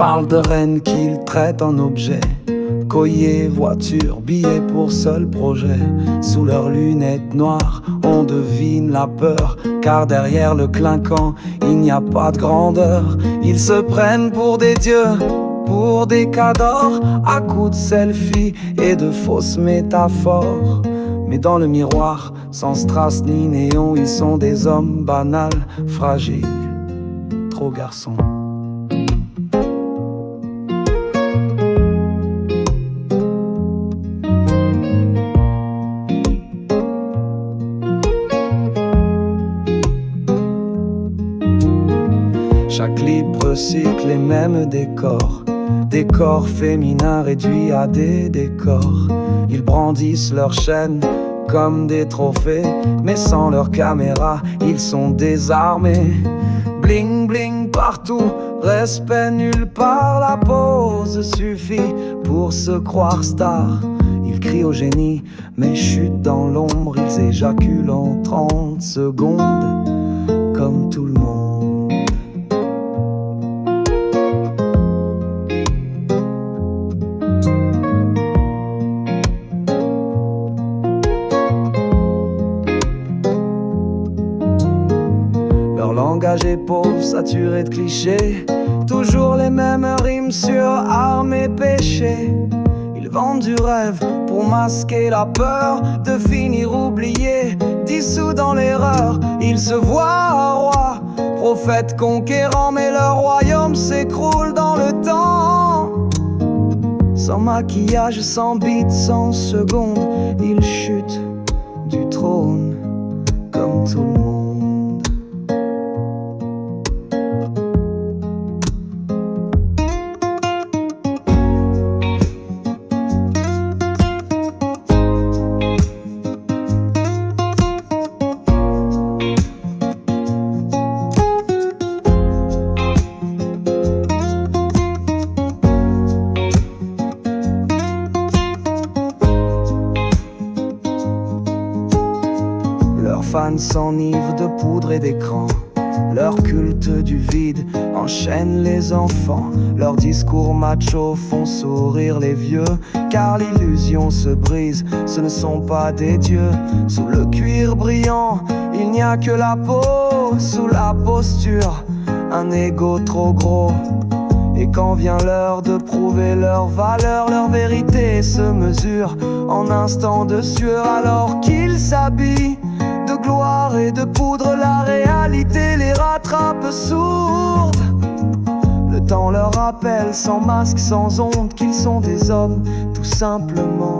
parle de reines qu'ils traitent en objets. Collier, voiture, billets pour seul projet. Sous leurs lunettes noires, on devine la peur, car derrière le clinquant, il n'y a pas de grandeur. Ils se prennent pour des dieux, pour des cadors, à coups de selfie et de fausses métaphores. Mais dans le miroir, sans strass ni néon, ils sont des hommes banals, fragiles, trop garçons. Chaque clip recycle les mêmes décors, des corps féminins réduits à des décors. Ils brandissent leurs chaînes comme des trophées, mais sans leur caméra, ils sont désarmés. Bling bling partout, respect nulle part, la pose suffit pour se croire star. Ils crient au génie, mais chutent dans l'ombre, ils éjaculent en 30 secondes, comme tout le monde. Leur langage est pauvre, saturé de clichés, toujours les mêmes rimes sur armes et péchés. Ils vendent du rêve pour masquer la peur de finir oublié, dissous dans l'erreur. Ils se voient rois, prophètes conquérants, mais leur royaume s'écroule dans le temps. Sans maquillage, sans beat, sans seconde, ils chutent du trône comme tout le monde. Leurs fans s'enivrent de poudre et d'écran. Leur culte du vide enchaîne les enfants. Leurs discours machos font sourire les vieux, car l'illusion se brise, ce ne sont pas des dieux. Sous le cuir brillant, il n'y a que la peau. Sous la posture, un ego trop gros. Et quand vient l'heure de prouver leur valeur, leur vérité se mesure en instants de sueur. Alors qu'ils s'habillent de gloire et de poudre, la réalité les rattrape sourdes. Le temps leur rappelle sans masque, sans honte, qu'ils sont des hommes tout simplement.